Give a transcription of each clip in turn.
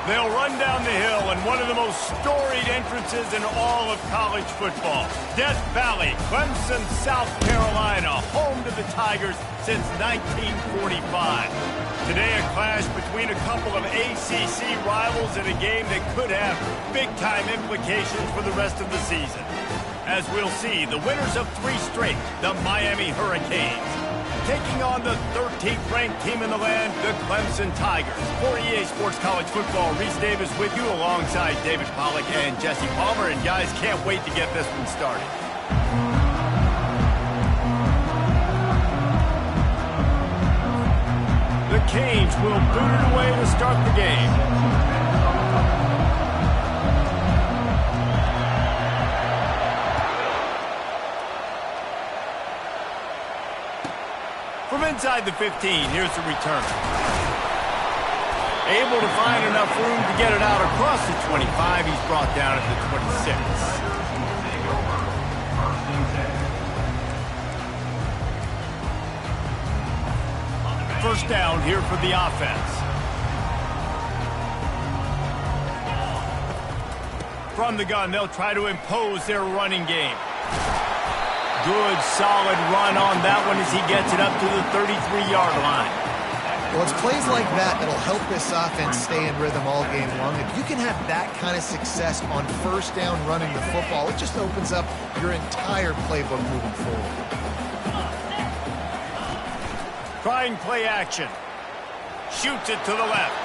They'll run down the hill in one of the most storied entrances in all of college football. Death Valley, Clemson, South Carolina, home to the Tigers since 1945. Today, a clash between a couple of ACC rivals in a game that could have big-time implications for the rest of the season. As we'll see, the winners of 3 straight, the Miami Hurricanes, taking on the 13th ranked team in the land, the Clemson Tigers. For EA Sports College Football, Reese Davis with you alongside David Pollack and Jesse Palmer. And guys, can't wait to get this one started. The Canes will boot it away to start the game. From inside the 15, here's the return. Able to find enough room to get it out across the 25. He's brought down at the 26. First down here for the offense. From the gun, they'll try to impose their running game. Good, solid run on that one as he gets it up to the 33-yard line. Well, it's plays like that that'll help this offense stay in rhythm all game long. If you can have that kind of success on first down running the football, it just opens up your entire playbook moving forward. Trying play action. Shoots it to the left.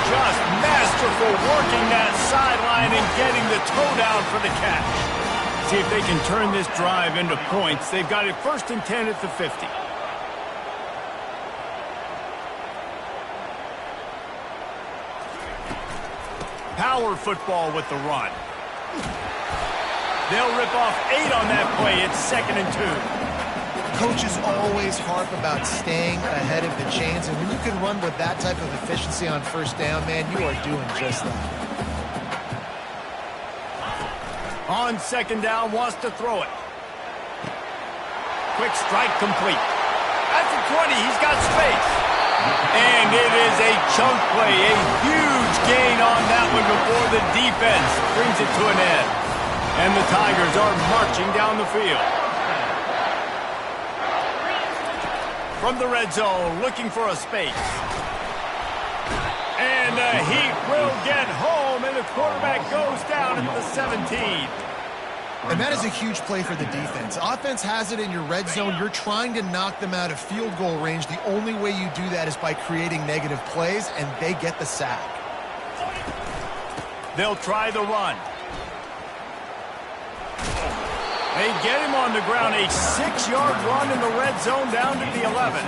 Just masterful working that sideline and getting the toe down for the catch. See if they can turn this drive into points. They've got it 1st and 10 at the 50. Power football with the run. They'll rip off 8 on that play. It's 2nd and 2. Coaches always harp about staying ahead of the chains, and when you can run with that type of efficiency on first down, man, you are doing just that. On 2nd down, wants to throw it. Quick strike complete. At the 20, he's got space. And it is a chunk play, a huge gain on that one before the defense brings it to an end. And the Tigers are marching down the field. From the red zone, looking for a space. And the Heat will get home, and the quarterback goes down at the 17. And that is a huge play for the defense. Offense has it in your red zone. You're trying to knock them out of field goal range. The only way you do that is by creating negative plays, and they get the sack. They'll try the run. They get him on the ground, a 6-yard run in the red zone down to the 11.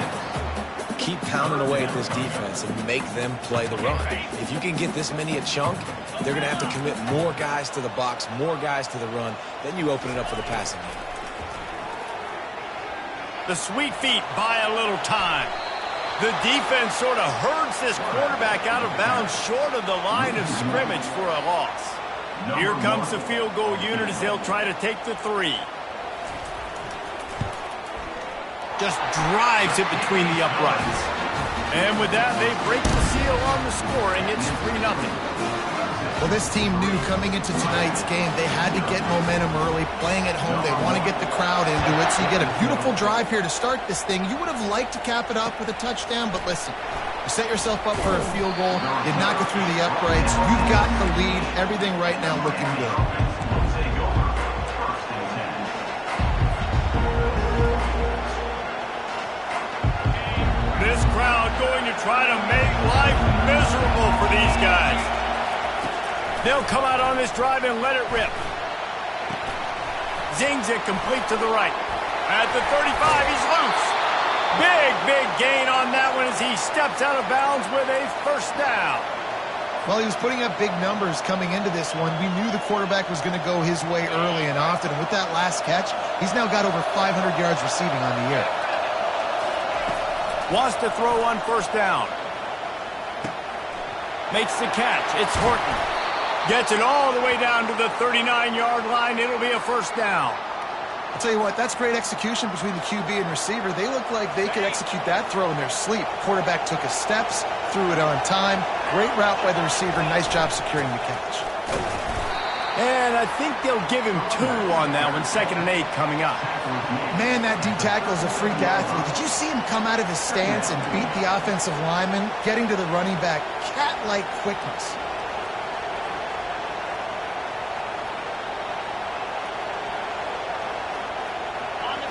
Keep pounding away at this defense and make them play the run. If you can get this many a chunk, they're going to have to commit more guys to the box, more guys to the run. Then you open it up for the passing game. The sweet feet buy a little time. The defense sort of herds this quarterback out of bounds short of the line of scrimmage for a loss. Here comes the field goal unit as they'll try to take the 3. Just drives it between the uprights. And with that, they break the seal on the scoring. It's 3-0. Well, this team knew coming into tonight's game they had to get momentum early. Playing at home, they want to get the crowd into it. So you get a beautiful drive here to start this thing. You would have liked to cap it off with a touchdown, but listen, you set yourself up for a field goal. You knock it through the uprights. You've got the lead. Everything right now looking good. This crowd going to try to make life miserable for these guys. They'll come out on this drive and let it rip. Zings it complete to the right. At the 35, he's loose. Big gain on that one as he steps out of bounds with a 1st down. Well, he was putting up big numbers coming into this one. We knew the quarterback was going to go his way early and often. And with that last catch, he's now got over 500 yards receiving on the year. Wants to throw on 1st down. Makes the catch. It's Horton. Gets it all the way down to the 39-yard line. It'll be a 1st down. I'll tell you what, that's great execution between the QB and receiver. They look like they could execute that throw in their sleep. The quarterback took his steps, threw it on time, Great route by the receiver. Nice job securing the catch. And I think they'll give him 2 on that one. 2nd and 8 coming up. Man, that D-tackle is a freak athlete. Did you see him come out of his stance and beat the offensive lineman, getting to the running back? Cat-like quickness.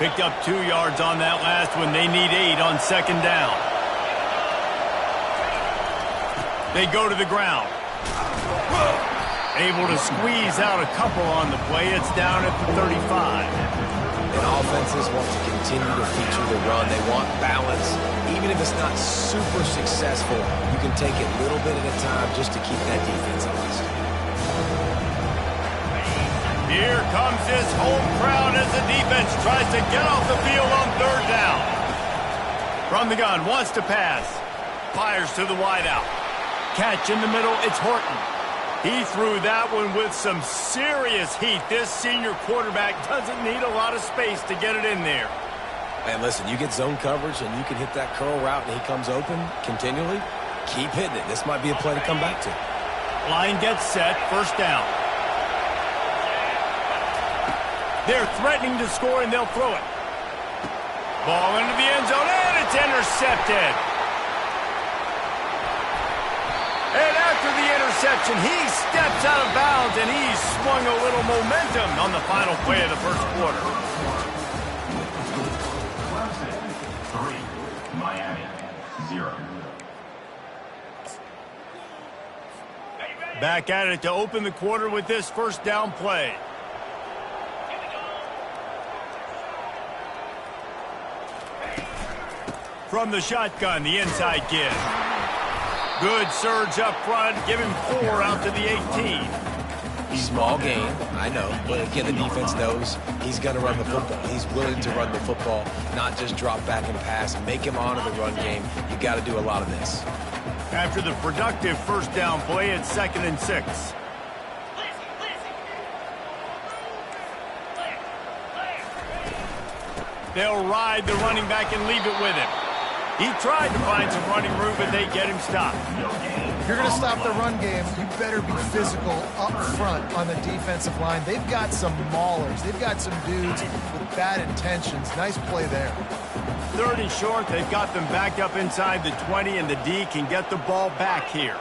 Picked up 2 yards on that last one. They need 8 on 2nd down. They go to the ground. Able to squeeze out a couple on the play. It's down at the 35. And offenses want to continue to feature the run. They want balance. Even if it's not super successful, you can take it little bit at a time just to keep that defense honest. Here comes his home crowd as the defense tries to get off the field on 3rd down. From the gun, wants to pass. Fires to the wideout. Catch in the middle, it's Horton. He threw that one with some serious heat. This senior quarterback doesn't need a lot of space to get it in there. And listen, you get zone coverage and you can hit that curl route and he comes open continually. Keep hitting it. This might be a play to come back to. Line gets set, 1st down. They're threatening to score, and they'll throw it. Ball into the end zone, and it's intercepted. And after the interception, he steps out of bounds, and he swung a little momentum on the final play of the 1st quarter. Clemson 3, Miami 0. Back at it to open the quarter with this 1st down play. From the shotgun, the inside give. Good surge up front. Give him 4 out to the 18. Small game, I know. But again, the defense knows he's going to run the football. He's willing to run the football, not just drop back and pass. Make him honor the run game. You got to do a lot of this. After the productive 1st down play, it's 2nd and 6. They'll ride the running back and leave it with him. He tried to find some running room, but they get him stopped. If you're going to stop the run game, you better be physical up front on the defensive line. They've got some maulers. They've got some dudes with bad intentions. Nice play there. 3rd and short. They've got them backed up inside the 20, and the D can get the ball back here.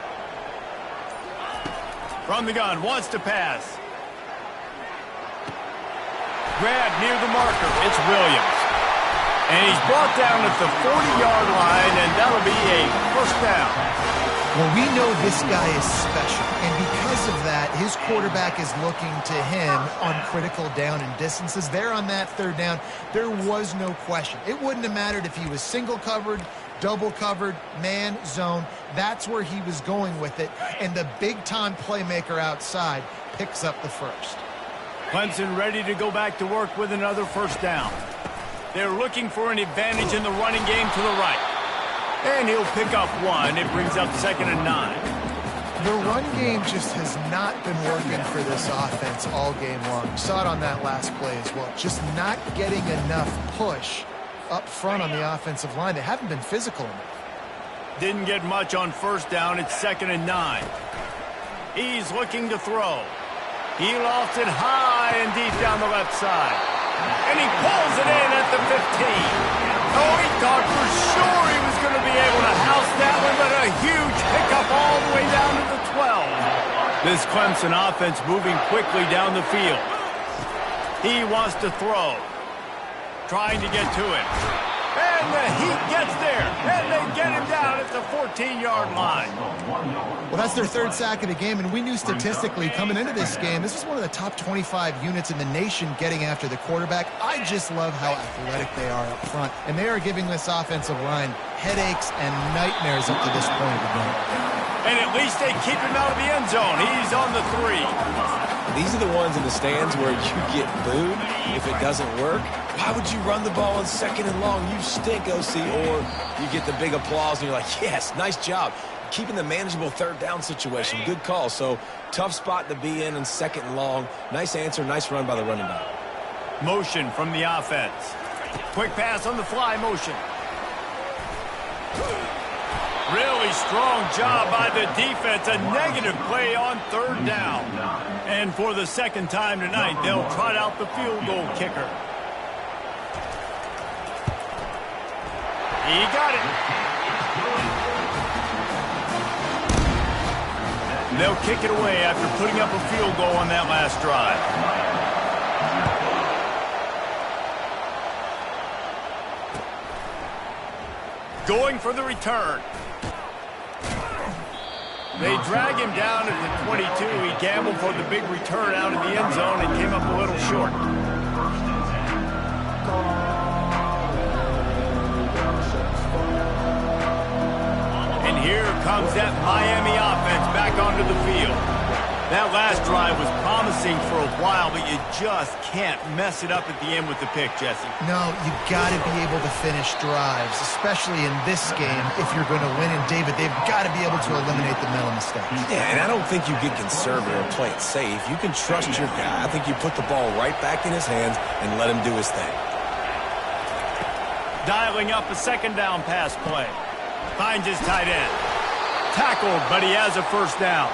From the gun, wants to pass. Grab near the marker. It's Williams. And he's brought down at the 40-yard line, and that'll be a 1st down. Well, we know this guy is special, and because of that, his quarterback is looking to him on critical down and distances. There on that 3rd down, there was no question. It wouldn't have mattered if he was single covered, double covered, man, zone. That's where he was going with it, and the big-time playmaker outside picks up the 1st. Clemson ready to go back to work with another 1st down. They're looking for an advantage in the running game to the right. And he'll pick up 1. It brings up 2nd and 9. The run game just has not been working for this offense all game long. You saw it on that last play as well. Just not getting enough push up front on the offensive line. They haven't been physical enough. Didn't get much on 1st down. It's 2nd and 9. He's looking to throw. He lofts it high and deep down the left side. And he pulls it in at the 15. Oh, he thought for sure he was going to be able to house that one, but a huge pickup all the way down to the 12. This Clemson offense moving quickly down the field. He wants to throw. Trying to get to it. And the heat gets there. And they get him down at the 14-yard line. Well, that's their 3rd sack of the game, and we knew statistically coming into this game, this was one of the top 25 units in the nation getting after the quarterback. I just love how athletic they are up front, and they are giving this offensive line headaches and nightmares up to this point of the game. And at least they keep him out of the end zone. He's on the 3. These are the ones in the stands where you get booed if it doesn't work. Why would you run the ball on 2nd and long? You stink, OC. Or you get the big applause and you're like, yes, nice job. Keeping the manageable 3rd down situation. Good call. So tough spot to be in 2nd and long. Nice answer, nice run by the running back. Motion from the offense. Quick pass on the fly motion. Really strong job by the defense. A negative play on third down. And for the second time tonight, they'll trot out the field goal kicker. He got it. They'll kick it away after putting up a field goal on that last drive. Going for the return. They drag him down at the 22. He gambled for the big return out of the end zone and came up a little short. And here comes that Miami offense back onto the field. That last drive was promising for a while, but you just can't mess it up at the end with the pick, Jesse. No, you got to be able to finish drives, especially in this game if you're going to win. And, David, they've got to be able to eliminate the mental mistakes. Yeah, and I don't think you get conservative or play it safe. You can trust your guy. I think you put the ball right back in his hands and let him do his thing. Dialing up a second down pass play. Finds his tight end. Tackled, but he has a first down.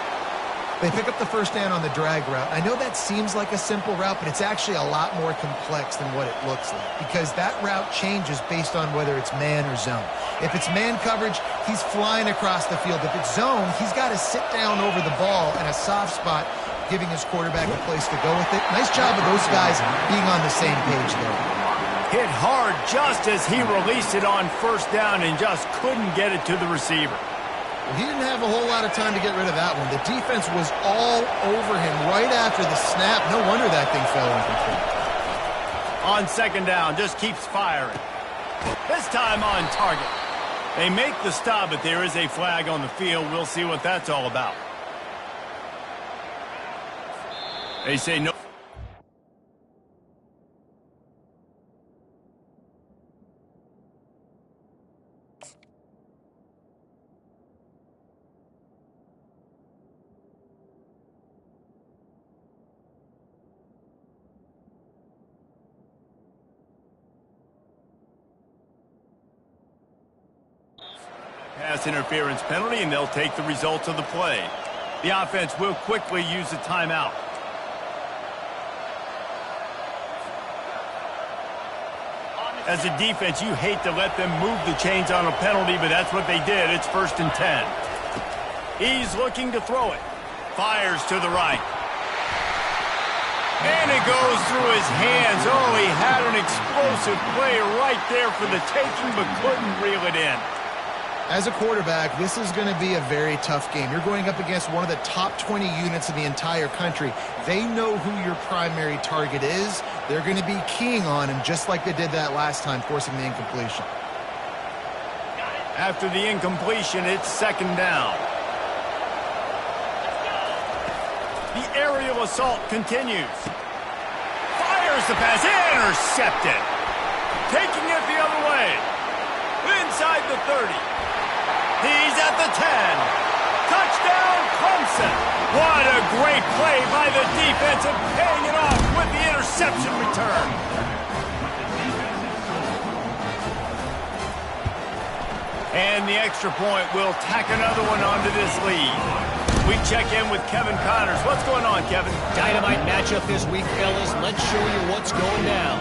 They pick up the first down on the drag route. I know that seems like a simple route, but it's actually a lot more complex than what it looks like because that route changes based on whether it's man or zone. If it's man coverage, he's flying across the field. If it's zone, he's got to sit down over the ball in a soft spot, giving his quarterback a place to go with it. Nice job of those guys being on the same page there. Hit hard just as he released it on first down and just couldn't get it to the receiver. Well, he didn't have a whole lot of time to get rid of that one. The defense was all over him right after the snap. No wonder that thing fell incomplete. On second down, just keeps firing. This time on target. They make the stop, but there is a flag on the field. We'll see what that's all about. They say no. Pass interference penalty, and they'll take the results of the play. The offense will quickly use a timeout. As a defense, you hate to let them move the chains on a penalty, but that's what they did. It's 1st and 10. He's looking to throw it. Fires to the right. And it goes through his hands. Oh, he had an explosive play right there for the taking, but couldn't reel it in. As a quarterback, this is going to be a very tough game. You're going up against one of the top 20 units in the entire country. They know who your primary target is. They're going to be keying on him just like they did that last time, forcing the incompletion. After the incompletion, it's second down. The aerial assault continues. Fires the pass. Intercepted. Taking it the other way. Inside the 30. He's at the 10. Touchdown, Clemson. What a great play by the defense and paying it off with the interception return. And the extra point will tack another one onto this lead. We check in with Kevin Connors. What's going on, Kevin? Dynamite matchup this week, fellas. Let's show you what's going down.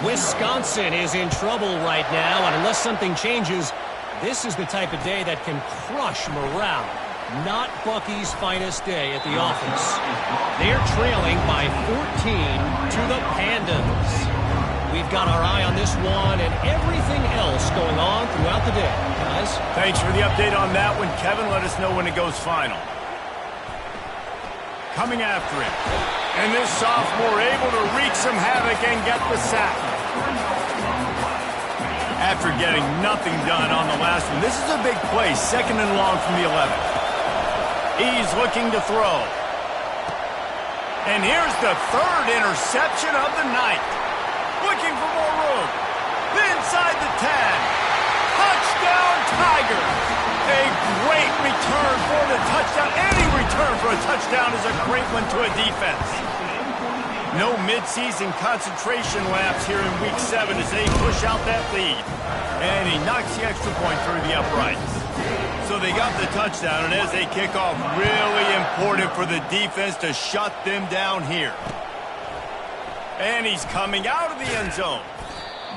Wisconsin is in trouble right now, and unless something changes, this is the type of day that can crush morale. Not Bucky's finest day at the office. They're trailing by 14 to the Pandas. We've got our eye on this one and everything else going on throughout the day, guys. Thanks for the update on that one, Kevin. Let us know when it goes final. Coming after it. And this sophomore able to wreak some havoc and get the sack. After getting nothing done on the last one, this is a big play, 2nd and long from the 11. He's looking to throw. And here's the 3rd interception of the night. Looking for more room. Inside the 10. Touchdown, Tigers. A great return for the touchdown. Any return for a touchdown is a great one to a defense. No midseason concentration laps here in Week 7 as they push out that lead. And he knocks the extra point through the uprights. So they got the touchdown, and as they kick off, really important for the defense to shut them down here. And he's coming out of the end zone.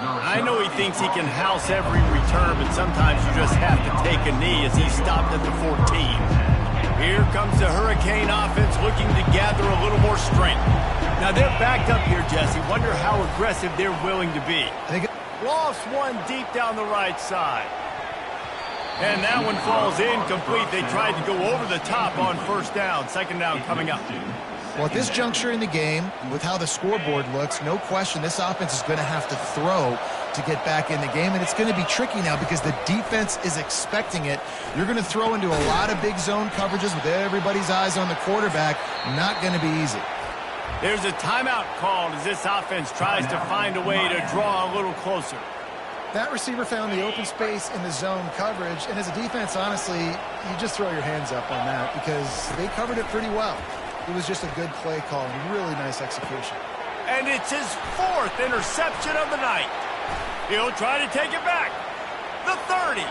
I know he thinks he can house every return, but sometimes you just have to take a knee as he stopped at the 14. Here comes the Hurricane offense looking to gather a little more strength. Now they're backed up here, Jesse. Wonder how aggressive they're willing to be. Lost one deep down the right side. And that one falls incomplete. They tried to go over the top on first down. Second down coming up. Well, at this juncture in the game, with how the scoreboard looks, no question this offense is going to have to throw to get back in the game, and it's going to be tricky now because the defense is expecting it. You're going to throw into a lot of big zone coverages with everybody's eyes on the quarterback. Not going to be easy. There's a timeout called as this offense tries to find a way to draw a little closer. That receiver found the open space in the zone coverage, and as a defense, honestly, you just throw your hands up on that because they covered it pretty well. It was just a good play call and really nice execution. And it's his 4th interception of the night. He'll try to take it back. The 30.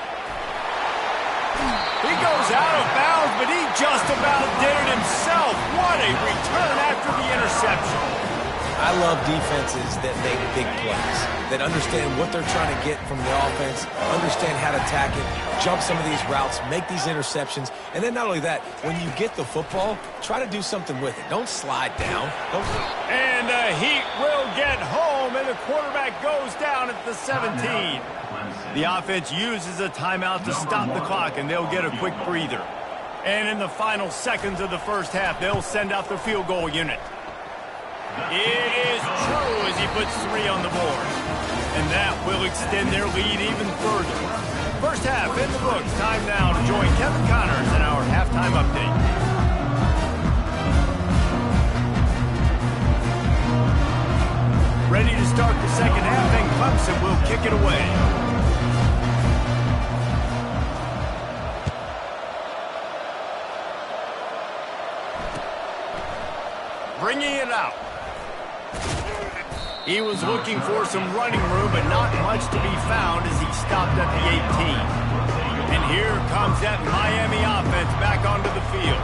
He goes out of bounds, but he just about did it himself. What a return after the interception. I love defenses that make big plays, that understand what they're trying to get from the offense, understand how to attack it, jump some of these routes, make these interceptions, and then not only that, when you get the football, try to do something with it. Don't slide down. And the Heat will get home, and the quarterback goes down at the 17. The offense uses a timeout to stop the clock, and they'll get a quick breather. And in the final seconds of the first half, they'll send out the field goal unit. It is true as he puts 3 on the board. And that will extend their lead even further. First half in the books. Time now to join Kevin Connors in our halftime update. Ready to start the second half, and Clemson will kick it away. Bringing it out. He was looking for some running room, but not much to be found as he stopped at the 18. And here comes that Miami offense back onto the field.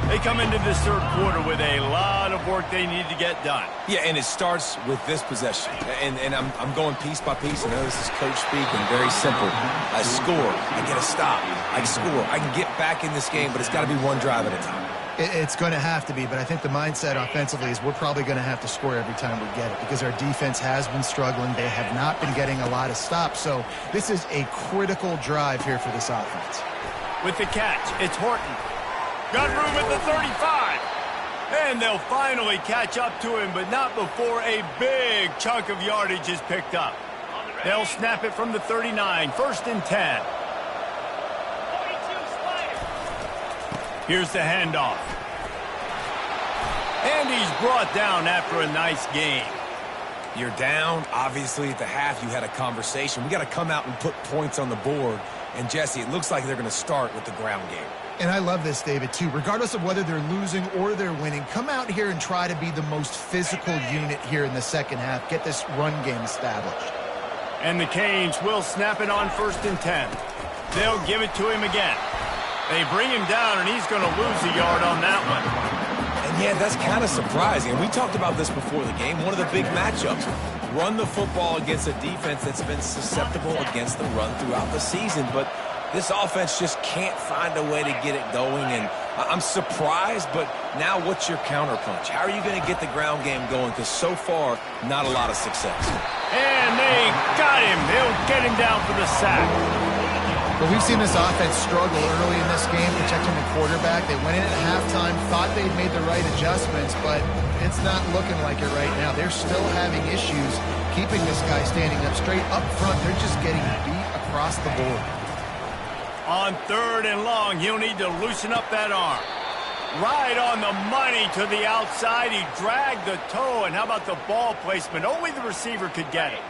They come into this third quarter with a lot of work they need to get done. Yeah, and it starts with this possession. And I'm going piece by piece. I know this is coach speaking, very simple. I score, I get a stop, I score. I can get back in this game, but it's got to be one drive at a time. It's going to have to be, but I think the mindset offensively is we're probably going to have to score every time we get it because our defense has been struggling. They have not been getting a lot of stops, so this is a critical drive here for this offense. With the catch, it's Horton. Got room at the 35. And they'll finally catch up to him, but not before a big chunk of yardage is picked up. They'll snap it from the 39, 1st and 10. Here's the handoff. And he's brought down after a nice game. You're down. Obviously, at the half, you had a conversation. We got to come out and put points on the board. And, Jesse, it looks like they're going to start with the ground game. And I love this, David, too. Regardless of whether they're losing or they're winning, come out here and try to be the most physical unit here in the second half. Get this run game established. And the Canes will snap it on 1st and 10. They'll give it to him again. They bring him down, and he's going to lose a yard on that one. And, yeah, that's kind of surprising. And we talked about this before the game. One of the big matchups. Run the football against a defense that's been susceptible against the run throughout the season. But this offense just can't find a way to get it going. And I'm surprised, but now what's your counterpunch? How are you going to get the ground game going? Because so far, not a lot of success. And they got him. They'll get him down for the sack. Well, we've seen this offense struggle early in this game, protecting the quarterback. They went in at halftime, thought they'd made the right adjustments, but it's not looking like it right now. They're still having issues keeping this guy standing up straight up front. They're just getting beat across the board. On 3rd and long, he'll need to loosen up that arm. Right on the money to the outside. He dragged the toe, and how about the ball placement? Only the receiver could get it.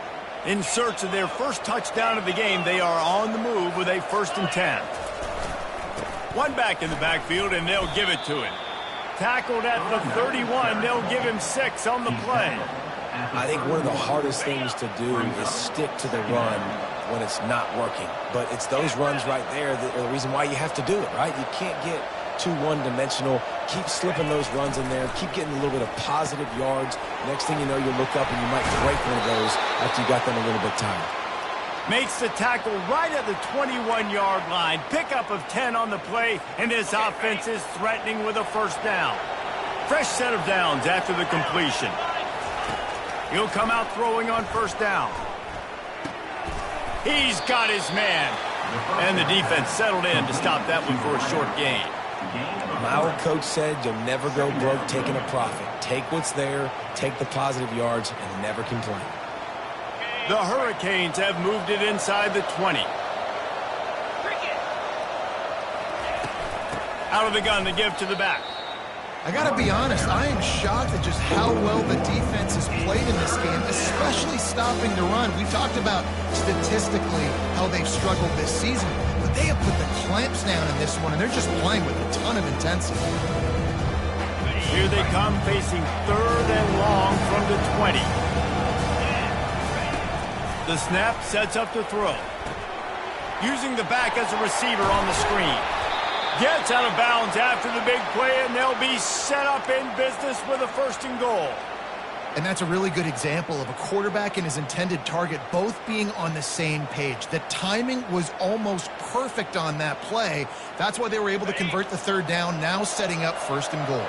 In search of their first touchdown of the game, they are on the move with a 1st and 10. One back in the backfield, and they'll give it to him. tackled at the 31. They'll give him 6 on the play. I think one of the hardest things to do is stick to the run when it's not working. But it's those runs right there that are the reason why you have to do it, right? You can't get too one-dimensional. Keep slipping those runs in there. Keep getting a little bit of positive yards. Next thing you know, you look up and you might break one of those after you got them a little bit tired. Makes the tackle right at the 21-yard line. Pickup of 10 on the play, and this offense is threatening with a first down. Fresh set of downs after the completion. He'll come out throwing on first down. He's got his man. And the defense settled in to stop that one for a short gain. My old coach said you'll never go broke taking a profit. Take what's there, take the positive yards, and never complain. The Hurricanes have moved it inside the 20. Out of the gun to give to the back. I got to be honest, I am shocked at just how well the defense has played in this game, especially stopping the run. We talked about statistically how they've struggled this season, but they have put the clamps down in this one, and they're just playing with a ton of intensity. Here they come facing 3rd and long from the 20. The snap sets up the throw. Using the back as a receiver on the screen. Gets out of bounds after the big play, and they'll be set up in business with a 1st and goal. And that's a really good example of a quarterback and his intended target both being on the same page. The timing was almost perfect on that play. That's why they were able to convert the 3rd down, now setting up 1st and goal.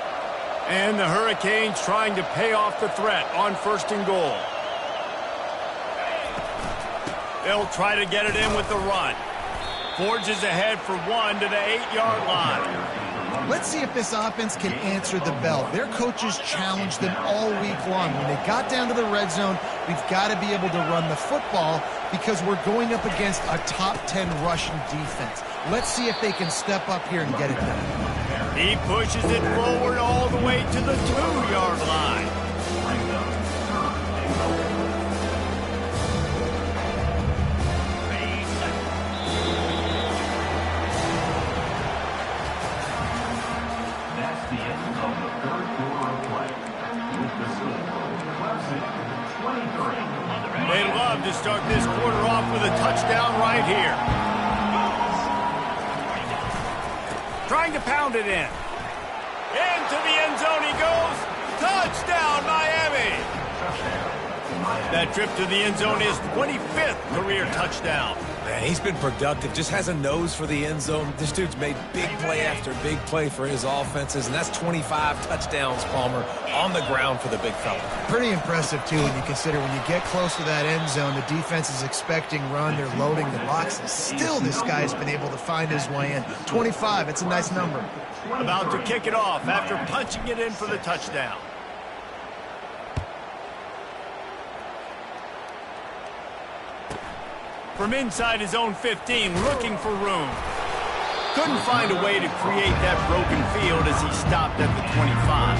And the Hurricanes trying to pay off the threat on 1st and goal. They'll try to get it in with the run. Forges ahead for 1 to the 8-yard line. Let's see if this offense can answer the bell. Their coaches challenged them all week long. When they got down to the red zone, we've got to be able to run the football because we're going up against a top 10 rushing defense. Let's see if they can step up here and get it done. He pushes it forward all the way to the 2-yard line. That's the end of the 3rd quarter of play. With the score, Clemson 23. They'd love to start this quarter off with a touchdown right here. Trying to pound it in. Into the end zone he goes. Touchdown, Miami. That trip to the end zone is 25th career touchdown. Man, he's been productive, just has a nose for the end zone. This dude's made big play after big play for his offenses, and that's 25 touchdowns, Palmer, on the ground for the big fella. Pretty impressive, too, when you consider when you get close to that end zone, the defense is expecting run, they're loading the boxes. Still, this guy's been able to find his way in. 25, it's a nice number. About to kick it off after punching it in for the touchdown. From inside his own 15, looking for room. Couldn't find a way to create that broken field as he stopped at the 25.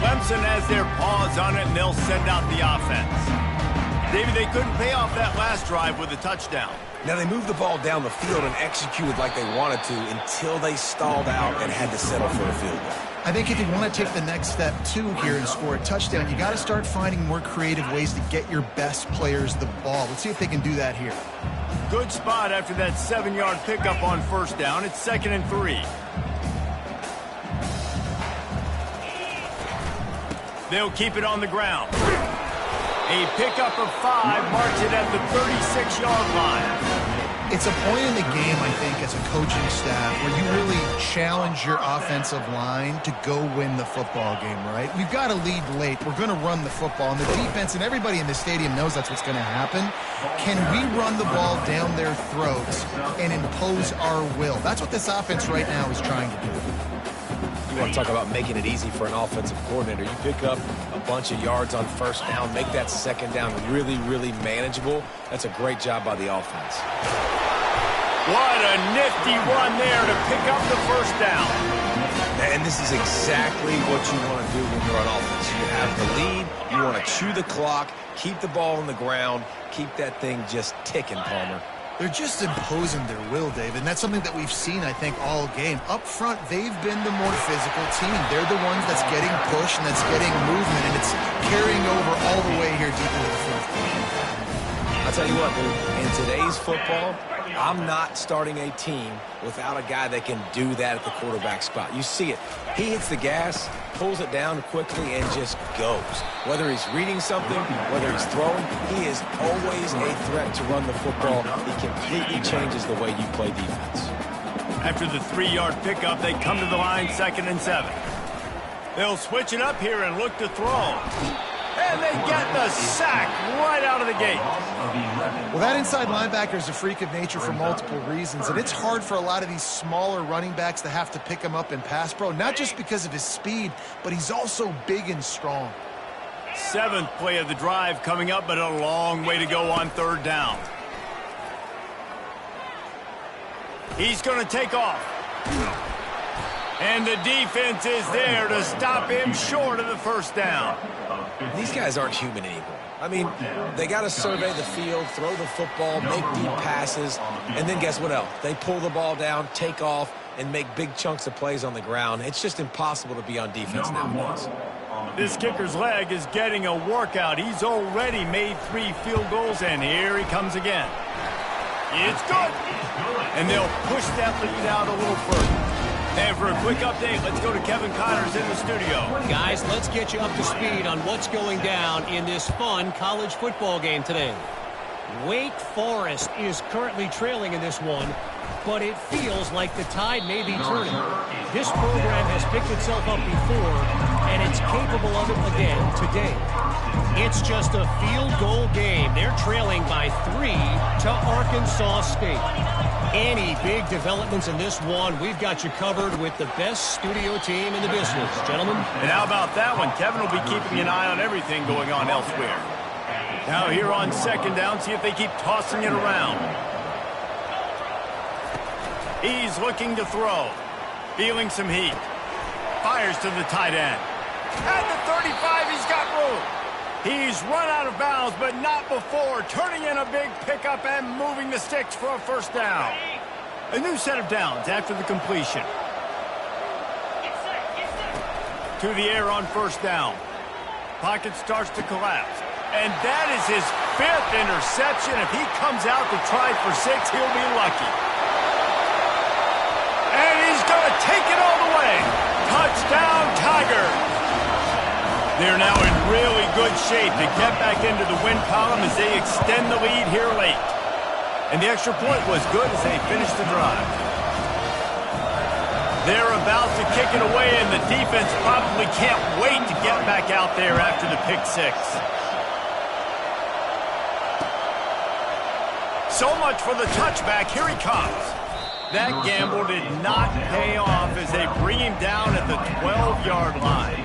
Clemson has their paws on it, and they'll send out the offense. Maybe they couldn't pay off that last drive with a touchdown. Now, they moved the ball down the field and executed like they wanted to until they stalled out and had to settle for a field goal. I think if you want to take the next step, too, here and score a touchdown, you got to start finding more creative ways to get your best players the ball. Let's see if they can do that here. Good spot after that 7-yard pickup on first down. It's 2nd and 3. They'll keep it on the ground. A pickup of 5 marks it at the 36-yard line. It's a point in the game, I think, as a coaching staff, where you really challenge your offensive line to go win the football game, right? We've got to lead late. We're going to run the football. And the defense and everybody in the stadium knows that's what's going to happen. Can we run the ball down their throats and impose our will? That's what this offense right now is trying to do. You want to talk about making it easy for an offensive coordinator. You pick up a bunch of yards on first down, make that second down really, really manageable. That's a great job by the offense. What a nifty run there to pick up the first down. And this is exactly what you want to do when you're on offense. You have the lead. You want to chew the clock, keep the ball on the ground, keep that thing just ticking, Palmer. They're just imposing their will, Dave, and that's something that we've seen, I think, all game. Up front, they've been the more physical team. They're the ones that's getting pushed and that's getting movement, and it's carrying over all the way here deep into the fourth quarter. I'll tell you what, dude, in today's football, I'm not starting a team without a guy that can do that at the quarterback spot. You see it. He hits the gas, pulls it down quickly, and just goes. Whether he's reading something, whether he's throwing, he is always a threat to run the football. He completely changes the way you play defense. After the 3-yard pickup, they come to the line 2nd and 7. They'll switch it up here and look to throw. And they get the sack right out of the gate. Well, that inside linebacker is a freak of nature for multiple reasons, and it's hard for a lot of these smaller running backs to have to pick him up in pass pro, not just because of his speed, but he's also big and strong. 7th play of the drive coming up, but a long way to go on 3rd down. He's going to take off. And the defense is there to stop him short of the 1st down. These guys aren't human anymore. I mean, they got to survey the field, throw the football, make deep passes, and then guess what else? They pull the ball down, take off, and make big chunks of plays on the ground. It's just impossible to be on defense nowadays. This kicker's leg is getting a workout. He's already made 3 field goals, and here he comes again. It's good. And they'll push that lead out a little further. And for a quick update, let's go to Kevin Connors in the studio. Guys, let's get you up to speed on what's going down in this fun college football game today. Wake Forest is currently trailing in this one, but it feels like the tide may be turning. This program has picked itself up before, and it's capable of it again today. It's just a field goal game. They're trailing by 3 to Arkansas State. Any big developments in this one, we've got you covered with the best studio team in the business, gentlemen. And how about that one? Kevin will be keeping an eye on everything going on elsewhere. Now here on 2nd down, see if they keep tossing it around. He's looking to throw. Feeling some heat. Fires to the tight end. At the 35, he's got room. He's run out of bounds, but not before turning in a big pickup and moving the sticks for a 1st down. A new set of downs after the completion. To the air on 1st down. Pocket starts to collapse. And that is his 5th interception. If he comes out to try for 6, he'll be lucky. And he's going to take it all the way. Touchdown, Tigers. They're now in really good shape to get back into the win column as they extend the lead here late. And the extra point was good as they finished the drive. They're about to kick it away, and the defense probably can't wait to get back out there after the pick 6. So much for the touchback. Here he comes. That gamble did not pay off as they bring him down at the 12-yard line.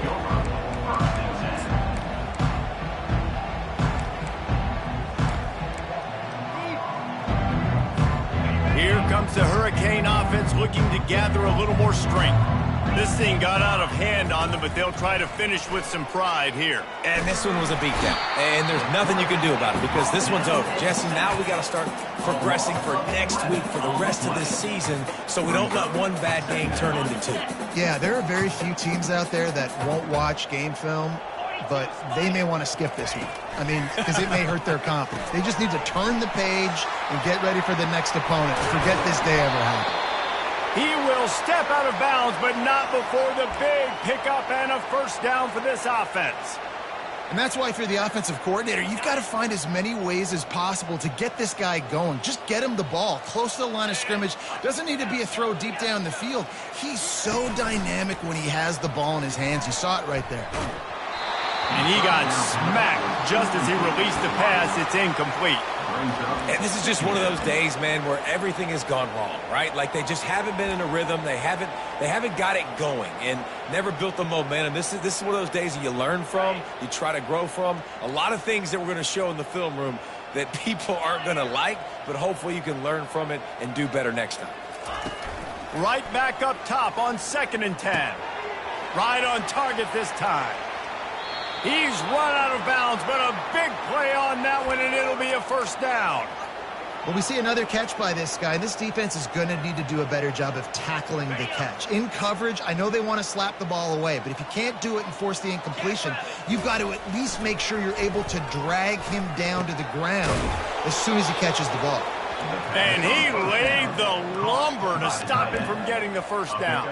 Here comes the Hurricane offense looking to gather a little more strength. This thing got out of hand on them, but they'll try to finish with some pride here. And this one was a beatdown. And there's nothing you can do about it because this one's over. Jesse, now we got to start progressing for next week for the rest of this season so we don't let one bad game turn into 2. Yeah, there are very few teams out there that won't watch game film, but they may want to skip this week. I mean, because it may hurt their confidence. They just need to turn the page and get ready for the next opponent. Forget this day ever happened. He will step out of bounds, but not before the big pickup and a 1st down for this offense. And that's why if you're the offensive coordinator, you've got to find as many ways as possible to get this guy going. Just get him the ball close to the line of scrimmage. Doesn't need to be a throw deep down the field. He's so dynamic when he has the ball in his hands. You saw it right there. And he got smacked just as he released the pass. It's incomplete. And this is just one of those days, man, where everything has gone wrong, right? Like they just haven't been in a rhythm. They haven't got it going and never built the momentum. This is one of those days that you learn from, you try to grow from. A lot of things that we're going to show in the film room that people aren't going to like, but hopefully you can learn from it and do better next time. Right back up top on 2nd and 10. Right on target this time. He's run out of bounds, but a big play on that one, and it'll be a first down. Well, we see another catch by this guy. This defense is going to need to do a better job of tackling the catch. In coverage, I know they want to slap the ball away, but if you can't do it and force the incompletion, you've got to at least make sure you're able to drag him down to the ground as soon as he catches the ball. And he laid the lumber to stop him from getting the first down.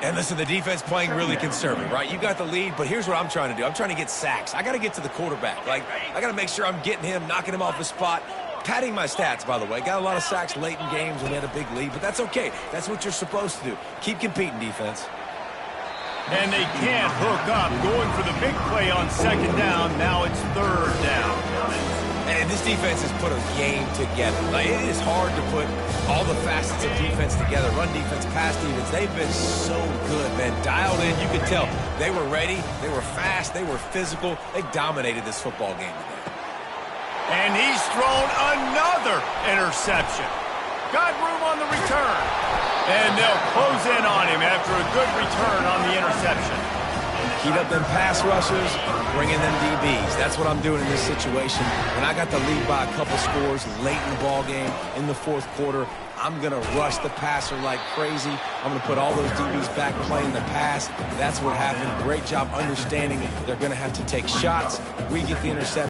And listen, the defense playing really conservative, right? You got the lead, but here's what I'm trying to do. I'm trying to get sacks. I got to get to the quarterback. Like, I got to make sure I'm getting him, knocking him off his spot. Padding my stats, by the way. Got a lot of sacks late in games when we had a big lead, but that's okay. That's what you're supposed to do. Keep competing, defense. And they can't hook up. Going for the big play on second down. Now it's third down. And this defense has put a game together. Like, it is hard to put all the facets of defense together. Run defense, pass defense. They've been so good, man. Dialed in. You could tell they were ready. They were fast. They were physical. They dominated this football game today. And he's thrown another interception. Got room on the return. And they'll close in on him after a good return on the interception. Heat up them pass rushers, bring in them DBs. That's what I'm doing in this situation. When I got the lead by a couple scores late in the ball game, in the fourth quarter, I'm going to rush the passer like crazy. I'm going to put all those DBs back playing the pass. That's what happened. Great job understanding they're going to have to take shots. We get the interception.